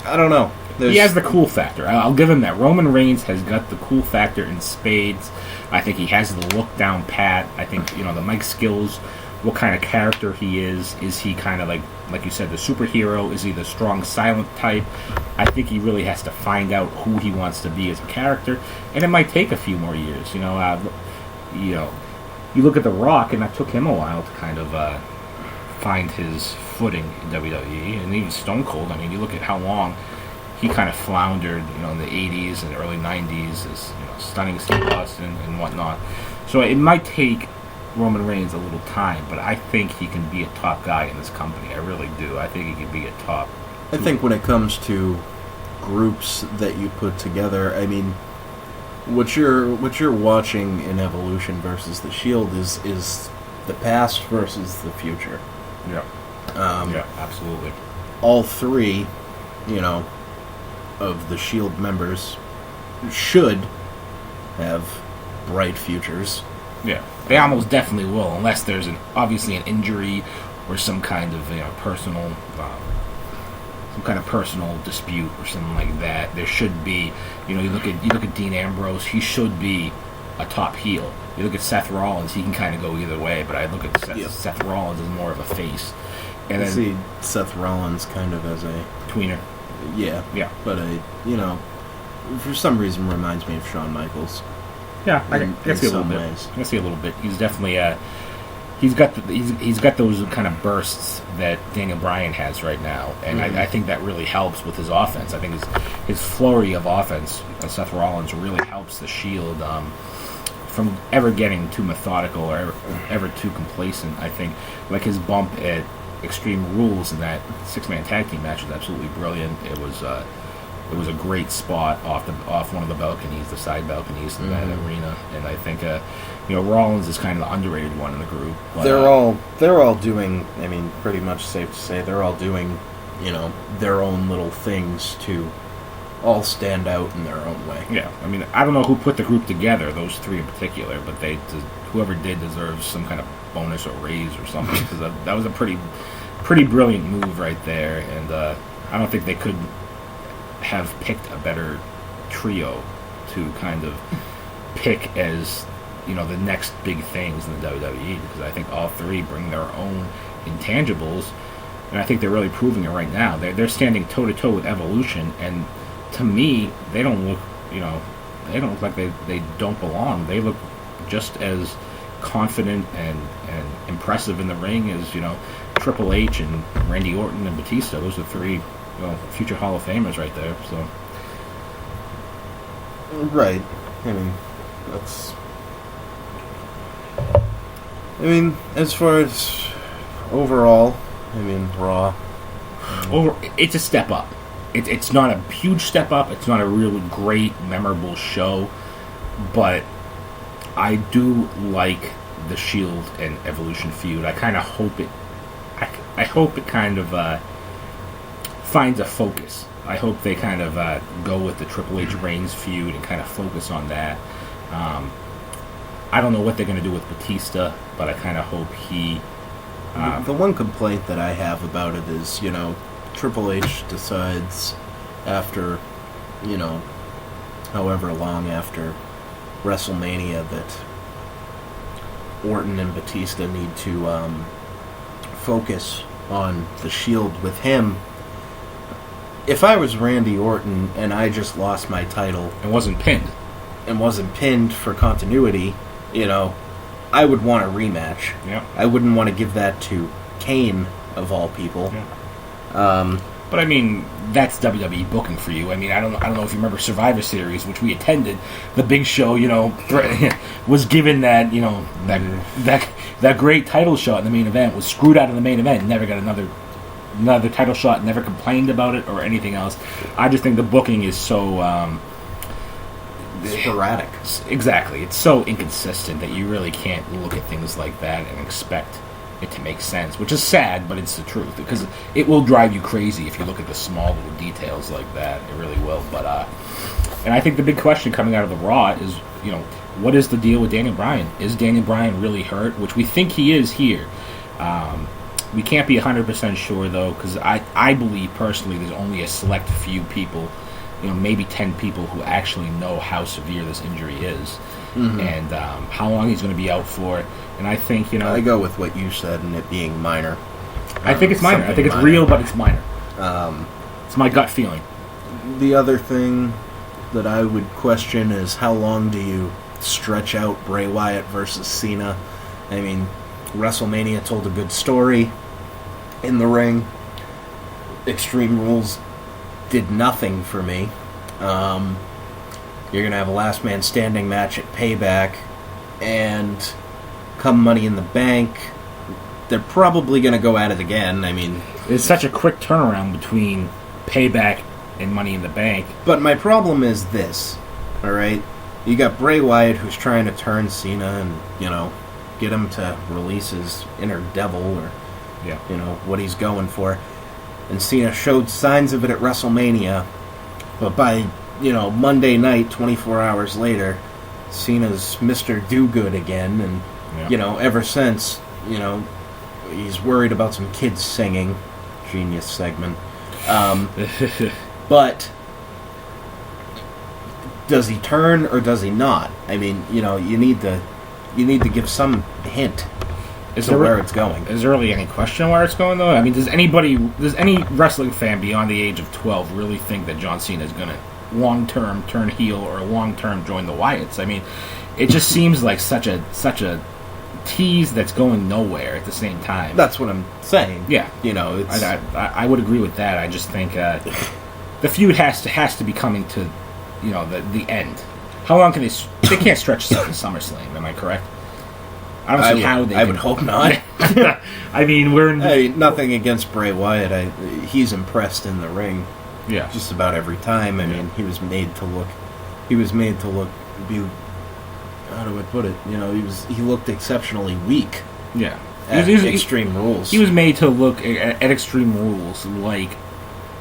I don't know. He has the cool factor. I'll give him that. Roman Reigns has got the cool factor in spades. I think he has the look down pat. I think, the mic skills, what kind of character he is. Is he kind of like you said, the superhero? Is he the strong, silent type? I think he really has to find out who he wants to be as a character. And it might take a few more years. You look at The Rock, and that took him a while to kind of find his footing in WWE. And even Stone Cold, I mean, you look at how long he kind of floundered, in the 80s and early 90s as, stunning Steve Austin and whatnot. So it might take Roman Reigns a little time, but I think he can be a top guy in this company. I really do. I think he can be a top. I think when it comes to groups that you put together, I mean, what you're watching in Evolution versus the Shield is the past versus the future. Yeah. Yeah, absolutely. All three, of the Shield members should have bright futures. Yeah, they almost definitely will, unless there's obviously an injury or some kind of personal dispute or something like that. There should be, you look at Dean Ambrose, he should be a top heel. You look at Seth Rollins, he can kind of go either way, but I look at Seth Rollins as more of a face. And I see Seth Rollins kind of as a tweener. Yeah, but for some reason reminds me of Shawn Michaels. Yeah, I can see a little bit. I can see a little bit. He's definitely he's got those kind of bursts that Daniel Bryan has right now, and I think that really helps with his offense. I think his flurry of offense, Seth Rollins, really helps the Shield from ever getting too methodical or ever too complacent. I think like his bump at Extreme Rules in that 6-man tag team match was absolutely brilliant. It was a great spot off one of the balconies, the side balconies in that arena, and I think Rollins is kind of the underrated one in the group. But, they're all doing. I mean, pretty much safe to say they're all doing their own little things to all stand out in their own way. Yeah, I mean, I don't know who put the group together, those three in particular, but whoever did deserves some kind of bonus or raise or something, because that was a pretty brilliant move right there, and I don't think they could have picked a better trio to kind of pick as the next big things in the WWE, because I think all three bring their own intangibles, and I think they're really proving it right now. They're standing toe to toe with Evolution, and to me, they don't look like they don't belong. They look just as confident and impressive in the ring as Triple H and Randy Orton and Batista. Those are three future Hall of Famers right there. So right. As far as overall, Raw. It's a step up. It's not a huge step up. It's not a really great, memorable show, but I do like the Shield and Evolution feud. I kind of hope it. I hope it kind of finds a focus. I hope they kind of go with the Triple H Reigns feud and kind of focus on that. I don't know what they're going to do with Batista, but I kind of hope he. The one complaint that I have about it is, Triple H decides after, however long after WrestleMania that Orton and Batista need to focus on the Shield with him. If I was Randy Orton and I just lost my title and wasn't pinned for continuity, I would want a rematch. Yeah. I wouldn't want to give that to Kane, of all people. Yeah. But I mean, that's WWE booking for you. I mean, I don't know if you remember Survivor Series, which we attended. The Big Show, was given that that great title shot in the main event, was screwed out of the main event, never got another title shot, never complained about it or anything else. I just think the booking is so sporadic. Exactly, it's so inconsistent that you really can't look at things like that and expect it to make sense, which is sad, but it's the truth, because it will drive you crazy if you look at the small little details like that. It really will. But and I think the big question coming out of the Raw is, what is the deal with Daniel Bryan? Is Daniel Bryan really hurt? Which we think he is here. We can't be 100% sure, though, because I believe, personally, there's only a select few people, maybe 10 people who actually know how severe this injury is, and how long he's going to be out for. And I think, I go with what you said, and it being minor. I think it's minor. I think it's real, but it's minor. It's my gut feeling. The other thing that I would question is, how long do you stretch out Bray Wyatt versus Cena? I mean, WrestleMania told a good story in the ring. Extreme Rules did nothing for me. You're going to have a last man standing match at Payback, and come Money in the Bank, they're probably going to go at it again. I mean, it's such a quick turnaround between Payback and Money in the Bank. But my problem is this, alright? You got Bray Wyatt, who's trying to turn Cena and, get him to release his inner devil, or, what he's going for. And Cena showed signs of it at WrestleMania, but by, Monday night, 24 hours later, Cena's Mr. Do-Good again, and, ever since, he's worried about some kids singing. Genius segment. But does he turn or does he not? I mean, you need to give some hint as to where it's going. Is there really any question where it's going, though? I mean, does any wrestling fan beyond the age of 12 really think that John Cena is going to long-term turn heel or long-term join the Wyatts? I mean, it just seems like such a tease that's going nowhere at the same time. That's what I'm saying. Yeah. It's... I would agree with that. I just think the feud has to be coming to, the end. How long can they can't stretch SummerSlam, am I correct? I don't see how they I would hope not. I mean, nothing against Bray Wyatt. He's impressed in the ring. Yeah. Just about every time. I mean, he was made to look how do I put it? He looked exceptionally weak. Yeah. At Extreme Rules. He was made to look at Extreme Rules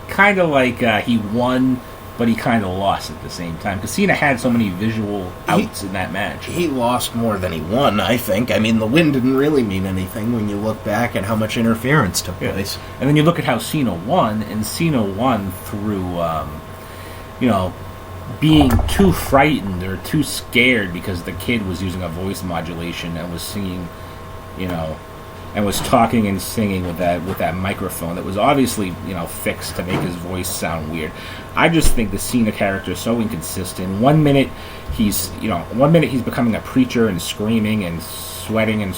kind of like he won, but he kind of lost at the same time. Because Cena had so many visual outs in that match. He lost more than he won, I think. I mean, the win didn't really mean anything when you look back at how much interference took place. And then you look at how Cena won, and Cena won through, being too frightened or too scared because the kid was using a voice modulation and was singing, and was talking and singing with that microphone that was obviously, fixed to make his voice sound weird. I just think the Cena character is so inconsistent. One minute he's becoming a preacher and screaming and sweating and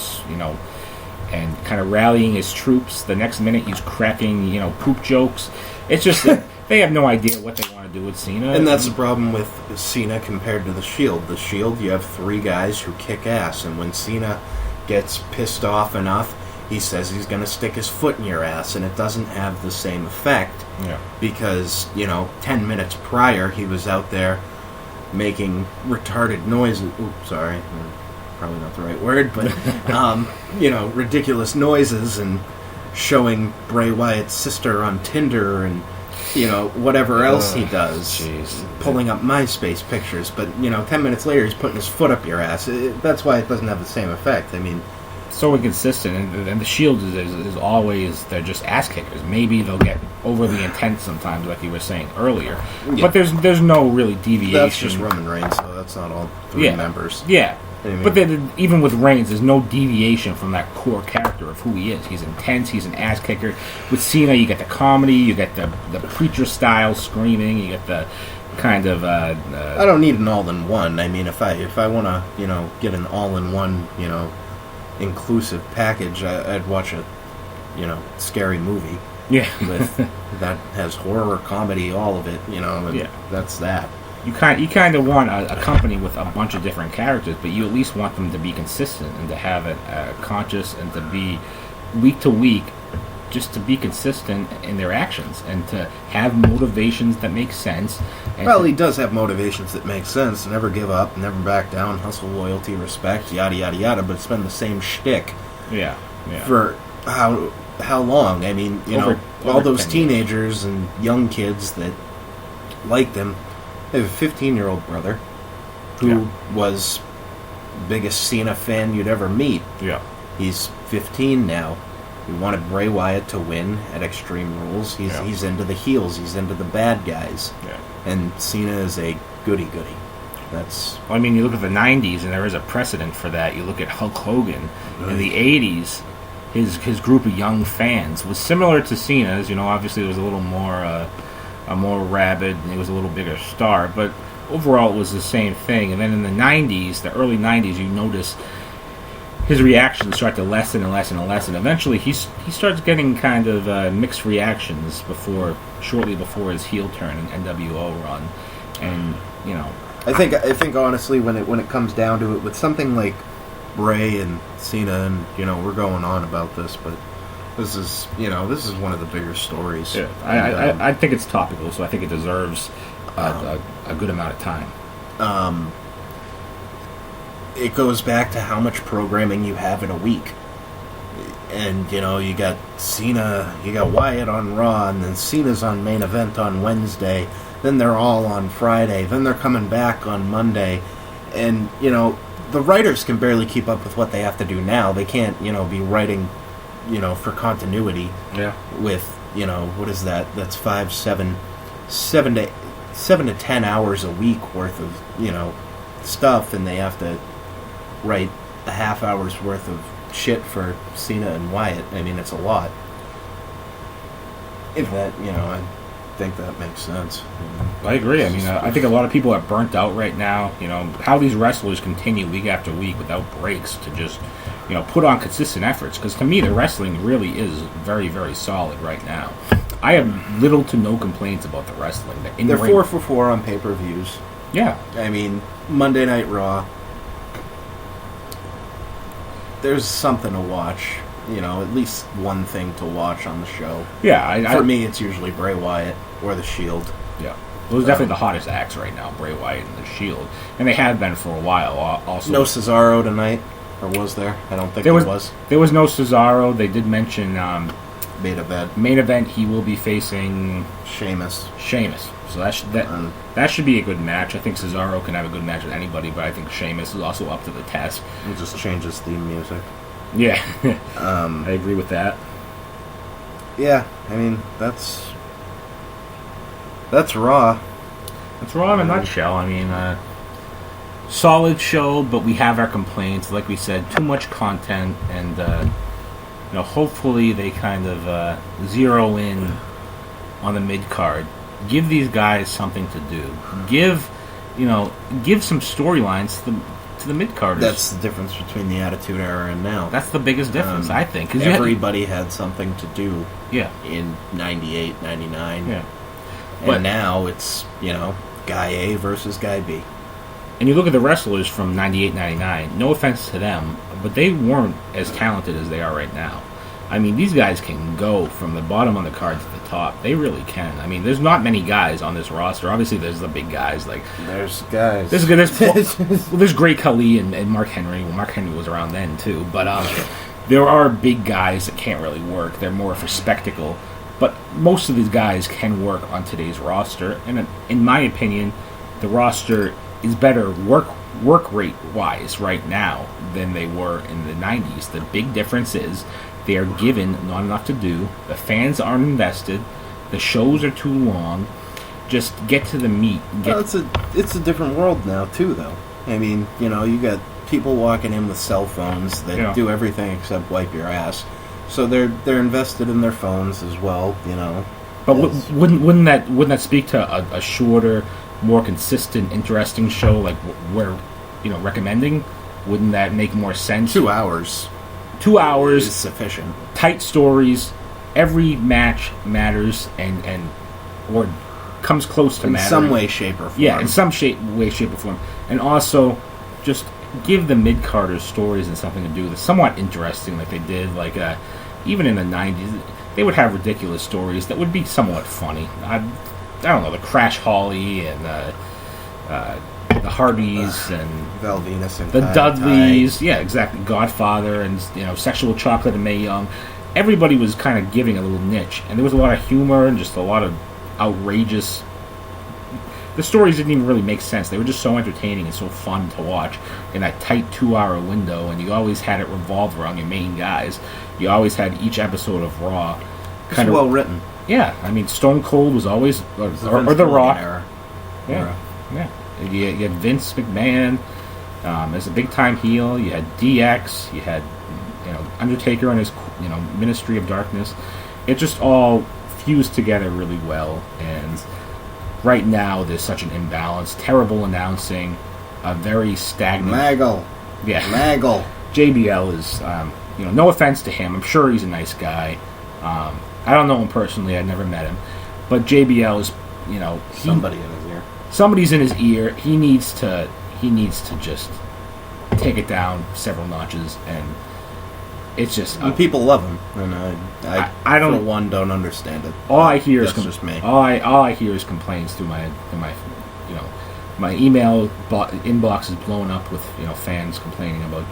and kind of rallying his troops. The next minute he's cracking, poop jokes. It's just they have no idea what they want to do with Cena. And that's the problem with Cena compared to The Shield. The Shield, you have three guys who kick ass, and when Cena gets pissed off enough, he says he's going to stick his foot in your ass, and it doesn't have the same effect. Yeah. Because, 10 minutes prior, he was out there making retarded noises. Oops, sorry. Probably not the right word, but, ridiculous noises and showing Bray Wyatt's sister on Tinder and, whatever else he does. Jeez. Pulling up MySpace pictures. But, 10 minutes later, he's putting his foot up your ass. That's why it doesn't have the same effect. I mean... So inconsistent, and the Shield is always, they're just ass kickers. Maybe they'll get overly intense sometimes, like you were saying earlier. Yeah. But there's no really deviation. That's just Roman Reigns, so that's not all three members. Yeah. But then, even with Reigns, there's no deviation from that core character of who he is. He's intense, he's an ass kicker. With Cena, you get the comedy, you get the preacher style screaming, you get the kind of... I don't need an all-in-one. I mean, if I want to, get an all-in-one, inclusive package, I'd watch a scary movie. Yeah. that has horror, comedy, all of it, and that's that. You kind of want a company with a bunch of different characters, but you at least want them to be consistent and to have it conscious and to be week to week, just to be consistent in their actions and to have motivations that make sense. Well, he does have motivations that make sense. Never give up, never back down, hustle, loyalty, respect, yada, yada, yada, but it's been the same shtick. Yeah. for how long? I mean, over all those teenagers and young kids that liked him. I have a 15-year-old brother who was the biggest Cena fan you'd ever meet. Yeah. He's 15 now. He wanted Bray Wyatt to win at Extreme Rules. He's into the heels. He's into the bad guys. Yeah. And Cena is a goody-goody. I mean, you look at the 90s, and there is a precedent for that. You look at Hulk Hogan. In the 80s, his group of young fans was similar to Cena's. Obviously it was a little more rabid, and he was a little bigger star. But overall, it was the same thing. And then in the 90s, the early 90s, you notice his reactions start to lessen and lessen and lessen. Eventually, he starts getting kind of mixed reactions shortly before his heel turn and NWO run. And, I think honestly, when it comes down to it, with something like Bray and Cena, and we're going on about this, but this is one of the bigger stories. Yeah, I think it's topical, so I think it deserves a good amount of time. It goes back to how much programming you have in a week. And, you got Cena, you got Wyatt on Raw, and then Cena's on Main Event on Wednesday, then they're all on Friday, then they're coming back on Monday, and, the writers can barely keep up with what they have to do now. They can't, be writing, for continuity. Yeah. With, what is that? That's 7 to 10 hours a week worth of, stuff, and they have to write a half hour's worth of shit for Cena and Wyatt. I mean, it's a lot. If that, I think that makes sense. I agree. I mean, I think a lot of people are burnt out right now. How these wrestlers continue week after week without breaks to just, put on consistent efforts. Because to me, the wrestling really is very, very solid right now. I have little to no complaints about the wrestling. They're 4 for 4 on pay-per-views. Yeah. I mean, Monday Night Raw, there's something to watch. At least one thing to watch on the show. Yeah. For me, it's usually Bray Wyatt or The Shield. Yeah. Those are definitely the hottest acts right now, Bray Wyatt and The Shield. And they have been for a while also. No Cesaro tonight? Or was there? I don't think there was. There was no Cesaro. They did mention... Main event. Main event, he will be facing... Sheamus. So that should be a good match. I think Cesaro can have a good match with anybody, but I think Sheamus is also up to the task. We'll just change his theme music. Yeah. I agree with that. Yeah, I mean, that's Raw. That's Raw in a nutshell. I mean, solid show, but we have our complaints. Like we said, too much content, and hopefully they kind of zero in on the mid card. Give these guys something to do. Give some storylines to the mid carders. That's the difference between the Attitude Era and now. That's the biggest difference, I think. Cause everybody had something to do. Yeah. In 98, 99. Yeah. And now it's guy A versus guy B. And you look at the wrestlers from 98, 99. No offense to them, but they weren't as talented as they are right now. I mean, these guys can go from the bottom on the card to the top. They really can. I mean, there's not many guys on this roster. Obviously, there's the big guys. There's guys. There's Great Khali and Mark Henry. Well, Mark Henry was around then, too. But there are big guys that can't really work. They're more for spectacle. But most of these guys can work on today's roster. And in my opinion, the roster is better work rate-wise right now than they were in the 90s. The big difference is they are given not enough to do. The fans aren't invested. The shows are too long. Just get to the meat. It's a different world now, too, though. I mean, you got people walking in with cell phones that do everything except wipe your ass. So they're invested in their phones as well, But wouldn't that speak to a shorter, more consistent, interesting show like we're recommending? Wouldn't that make more sense? 2 hours. 2 hours is sufficient. Tight stories. Every match matters or comes close to mattering. In some way, shape, or form. Yeah, in some way, shape, or form. And also, just give the mid-carders stories and something to do that's somewhat interesting, like they did. Like even in the 90s, they would have ridiculous stories that would be somewhat funny. I don't know, the Crash Holly and the the Hardys and Val Venus and the Kai Dudleys. Yeah, exactly. Godfather and Sexual Chocolate and Mae Young. Everybody was kind of giving a little niche, and there was a lot of humor and just a lot of outrageous. The stories didn't even really make sense. They were just so entertaining and so fun to watch in that tight 2-hour window, and you always had it revolve around your main guys. You always had each episode of Raw kind of well written. Yeah, I mean, Stone Cold was always, or The Rock. Yeah. You had Vince McMahon as a big time heel. You had DX. You had Undertaker and his Ministry of Darkness. It just all fused together really well. And right now there's such an imbalance. Terrible announcing. A very stagnant. Maggle. Yeah. Maggle. JBL is no offense to him. I'm sure he's a nice guy. I don't know him personally. I've never met him, but JBL is somebody in his ear. Somebody's in his ear. He needs to just take it down several notches, and it's just people love him, and I don't understand it. All I hear is just me. All I hear is complaints through my my email inbox is blowing up with fans complaining about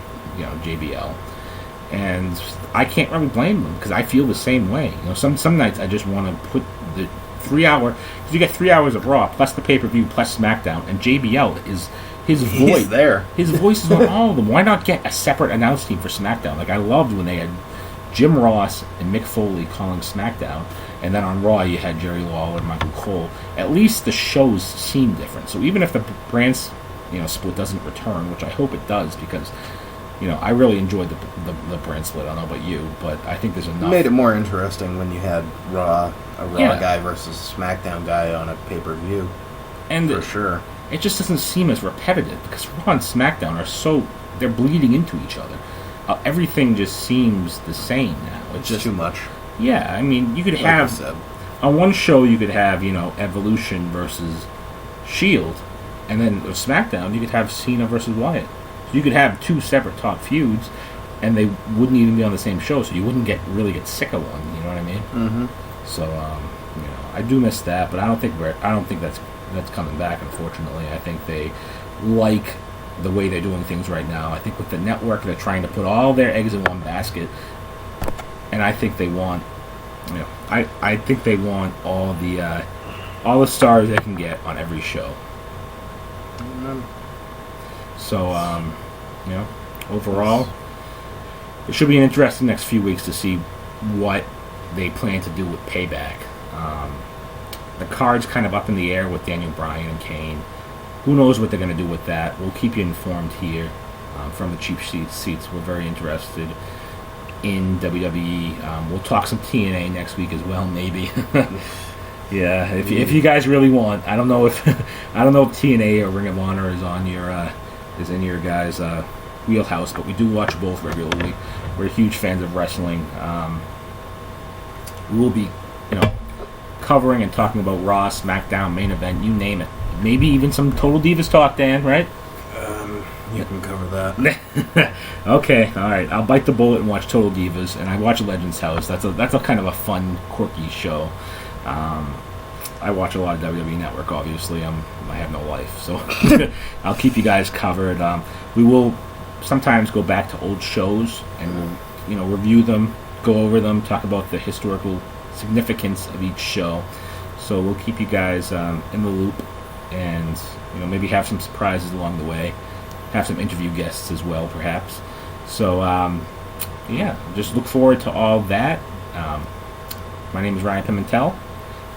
JBL, and I can't really blame them because I feel the same way. Some nights I just want to put the 3 hour, because you get 3 hours of Raw plus the pay-per-view plus SmackDown, and JBL is his voice. He's there. His voice is on all of them. Why not get a separate announce team for SmackDown? Like, I loved when they had Jim Ross and Mick Foley calling SmackDown, and then on Raw you had Jerry Lawler and Michael Cole. At least the shows seem different. So even if the brand split doesn't return, which I hope it does, because I really enjoyed the brand split. I don't know about you, but I think there's enough. It made it more interesting when you had a Raw guy versus a SmackDown guy on a pay-per-view. And for sure. It just doesn't seem as repetitive, because Raw and SmackDown are they're bleeding into each other. Everything just seems the same now. It's just too much. Yeah, I mean, you could have, on one show you could have, Evolution versus Shield, and then with SmackDown you could have Cena versus Wyatt. You could have two separate top feuds, and they wouldn't even be on the same show, so you wouldn't really get sick of one. You know what I mean? Mm-hmm. So, I do miss that, but I don't think that's coming back. Unfortunately, I think they like the way they're doing things right now. I think with the network, they're trying to put all their eggs in one basket, and I think they want, I think they want all the stars they can get on every show. Mm-hmm. So, overall, it should be an interesting next few weeks to see what they plan to do with Payback. The card's kind of up in the air with Daniel Bryan and Kane. Who knows what they're going to do with that? We'll keep you informed here from the cheap seats. We're very interested in WWE. We'll talk some TNA next week as well, maybe. Yeah, if you guys really want. I don't know if TNA or Ring of Honor is in your guys' wheelhouse, but we do watch both regularly. We're huge fans of wrestling. We will be, covering and talking about Raw, SmackDown, main event, you name it. Maybe even some Total Divas talk, Dan, right? You can cover that. Okay, all right. I'll bite the bullet and watch Total Divas, and I watch Legends House. That's a kind of a fun, quirky show. I watch a lot of WWE Network, obviously. I have no life, so I'll keep you guys covered. We will sometimes go back to old shows, and we'll review them, go over them, talk about the historical significance of each show. So we'll keep you guys in the loop, and maybe have some surprises along the way, have some interview guests as well, perhaps. So just look forward to all that. My name is Ryan Pimentel.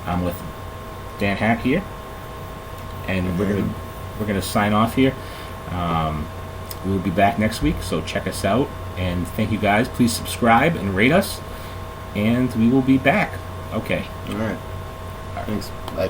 I'm with Dan Hack here, and we're gonna sign off here. We'll be back next week, so check us out, and thank you guys. Please subscribe and rate us, and we will be back. Okay. All right. Thanks. Bye.